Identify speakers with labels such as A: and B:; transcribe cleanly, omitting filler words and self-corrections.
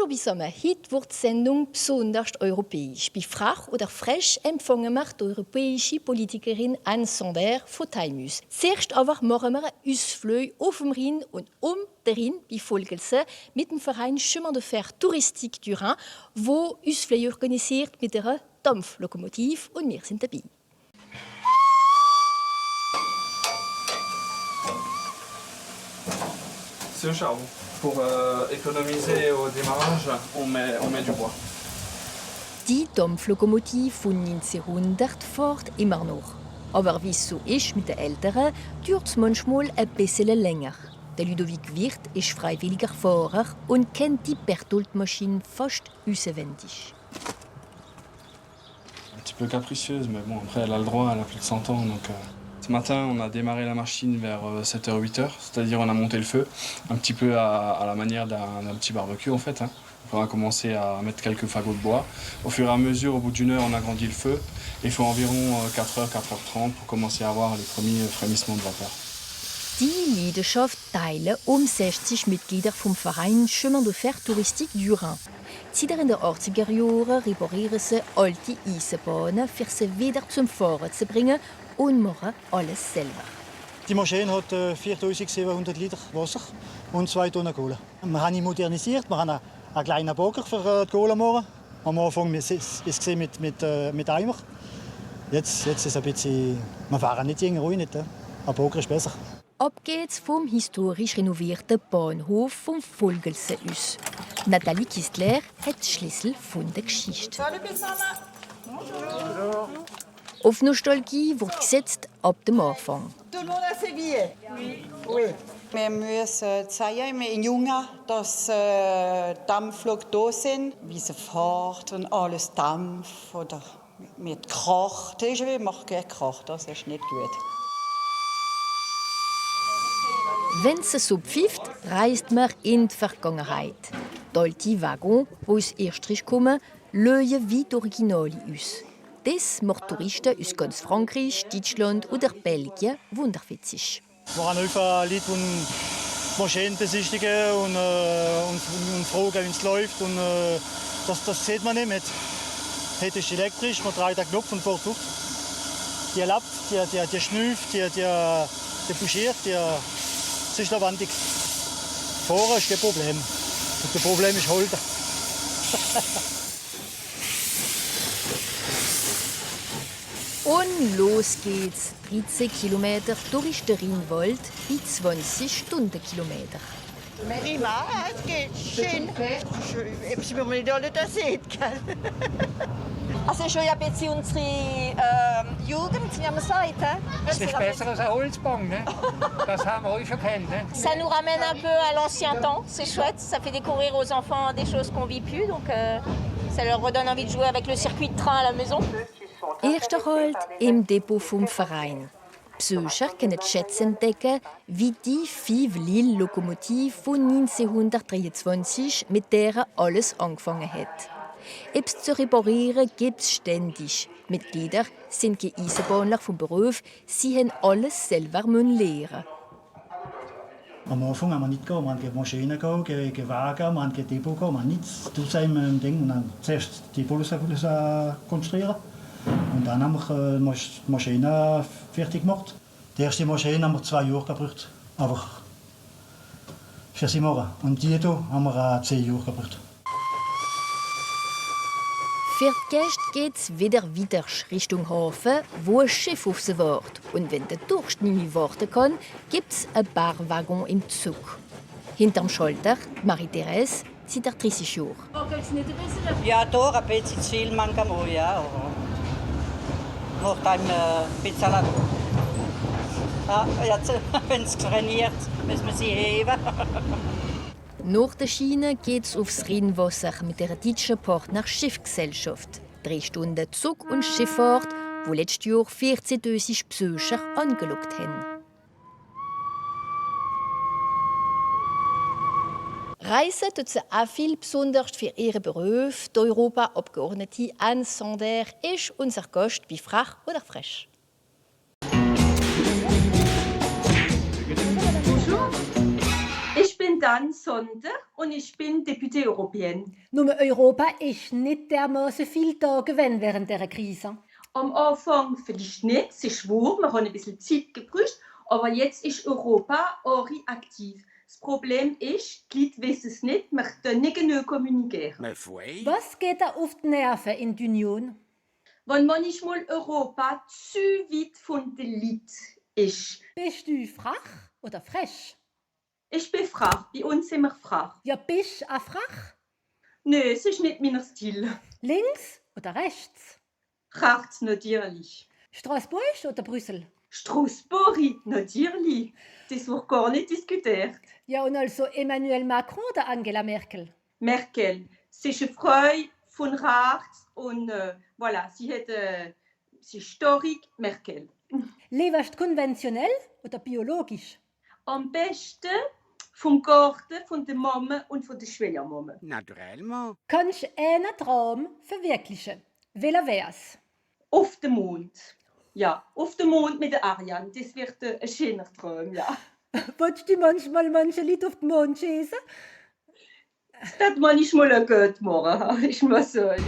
A: Toujours bis Sommer, heute wird die Sendung besonders europäisch. Bei Frach oder Fresh empfangen wir die europäische Politikerin Anne Sander von Timus. Zuerst aber machen wir einen Ausflug auf dem Rhein und um den Rhein bei Volgelsen mit dem Verein Chemin de Fer Touristique du Rhin, wo Ausflüge organisiert mit einer Dampflokomotive und wir sind dabei.
B: Schau. Pour économiser au démarrage, on met du bois.
A: Die Dampflokomotive von 1900 fährt immer noch. Aber wie es so ist mit den Älteren, dauert es manchmal ein bisschen länger. Der Ludovic Wirth ist freiwilliger Fahrer und kennt die Berthold-Maschine fast auswendig.
B: Un petit peu capricieuse, mais bon, après elle a le droit, elle a plus de 100 ans. Donc, Ce matin, on a démarré la machine vers 7h, 8h, c'est-à-dire on a monté le feu, un petit peu à la manière d'un petit barbecue en fait. On a commencé à mettre quelques fagots de bois. Au fur et à mesure, au bout d'une heure, on a agrandi le feu. Il faut environ 4h, 4h30 pour commencer à avoir les premiers frémissements de vapeur.
A: Die Leidenschaft teilen 60 Mitglieder vom Verein Chemin de Fer Touristique du Rhin. Seit in den 80er Jahren reparieren sie alte Eisenbahnen, um sie wieder zum Fahren zu bringen und machen alles selber.
C: Die Maschine hat 4700 Liter Wasser und 2 Tonnen Kohle. Wir haben ihn modernisiert, wir haben einen kleinen Boger für die Kohle machen. Am Anfang war es mit Eimer. Jetzt ist es ein bisschen... Wir fahren nicht irgendwie ruhig, nicht. Ein Boger ist besser.
A: Ab geht's vom historisch renovierten Bahnhof vom Volgelsen aus. Nathalie Kistler hat die Schlüssel von der Geschichte. Auf Nostalgie wird gesetzt ab dem Anfang.
D: Tout le monde a ses billets? Oui. Wir müssen zeigen, wir in Jungen, dass Dampflok da sind, wie sie fährt und alles Dampf oder mit Krach. Das ist wie macht kein Krach, das ist nicht gut.
A: Wenn es so pfeift, reist man in die Vergangenheit. Die alten Waggons, die aus Österreich kommen, sehen wie die Originale aus. Das macht Touristen aus ganz Frankreich, Deutschland oder Belgien wunderwitzig.
C: Wir haben viele Leute, die die Maschinen besichtigen und fragen, wie es läuft. Und, das sieht man nicht mit. Heute ist es elektrisch, man dreht den Knopf und fährt durch. Die lappt, die schnüfft, die puschiert, es ist lebendig. Fahren ist kein Problem. Das Problem ist Halten.
A: Und los geht's. 13 Kilometer durch den Rheinwald bei 20 Stundenkilometer.
E: Prima, es geht schön. Ich bin nicht alle das sieht.
F: Also schon ein bisschen unsere Jugend, wie man sagt.
G: Es ist besser als ein Holzbahn, ne? Das haben wir auch schon kennt. Ne?
F: Ça nous ramène un peu à l'ancien temps, c'est chouette, ça fait découvrir aux enfants des choses qu'on vit plus, donc ça leur redonne envie de jouer avec le circuit de train à la maison.
A: Erster Halt im Depot vom Verein. Besucher können die Schätze entdecken, wie die Five-Lille-Lokomotive von 1923, mit der alles angefangen hat. Etwas zu reparieren gibt es ständig. Mitglieder sind keine Eisenbahnler vom Beruf, sie haben alles selber lernen.
C: Am Anfang haben wir nicht gehabt. Wir haben Maschinen gehabt, Wagen, wir haben Depot gehabt, wir haben nichts. Das haben wir Ding. Und dann zuerst die Polizei konstruieren. Und dann haben wir die Maschine fertig gemacht. Die erste Maschine haben wir 2 Jahre gebraucht. Aber für sie machen. Und die hier haben wir 10 Jahre gebraucht.
A: Für die Gäste geht es wieder weiter Richtung Hafen, wo ein Schiff auf sie wartet. Und wenn der Durst nicht mehr warten kann, gibt es ein paar Waggons im Zug. Hinterm Schalter Marie-Therese seit 30 Jahren.
D: Ja, da ein bisschen zu viel manchmal, ja. Macht einem ein bisschen... Ja, wenn es trainiert, müssen wir sie heben.
A: Nach der Schiene geht's aufs Rheinwasser mit der deutschen Partner Schiffgesellschaft. 3 Stunden Zug und Schifffahrt, wo letztes Jahr 14.000 Besucher angelockt haben. Reisen tut sie auch viel, besonders für ihren Beruf. Die Europaabgeordnete Anne Sander ist unser Gast bei Frach oder Fresh.
H: Ich bin Dan Sonder und ich bin Députée européenne.
I: Nur Europa ist nicht dermaßen viel da gewesen während dieser Krise.
H: Am Anfang vielleicht nicht, c'est schwur, wir haben ein bisschen Zeit gebraucht, aber jetzt ist Europa auch aktiv. Das Problem ist, die Leute wissen es nicht, wir können nicht genug kommunizieren.
I: Was geht da auf die Nerven in der Union?
H: Wenn manchmal Europa zu weit von den Leuten ist.
I: Bist du frech oder frech?
H: Ich bin frech, bei uns sind wir frech.
I: Ja, bist du auch frech?
H: Nö, es ist nicht mein Stil.
I: Links oder rechts?
H: Rechts natürlich.
I: Straßburg oder Brüssel?
H: Straßburg natürlich. Das wird gar nicht diskutiert.
I: Ja, und also Emmanuel Macron oder Angela Merkel?
H: Merkel, sie ist eine Frau von rechts und voilà, sie ist historisch Merkel.
I: Lebst du konventionell oder biologisch?
H: Am besten vom Garten, von der Mama und von der Schwiegermama.
J: Naturellement.
I: Kannst du einen Traum verwirklichen? Welcher wär's?
H: Auf dem Mond. Ja, auf dem Mond mit der Ariane. Das wird ein schöner Traum, ja.
I: Willst du manchmal manche Leute auf den Mond schießen?
H: Das manchmal ein gut machen, ich muss sagen.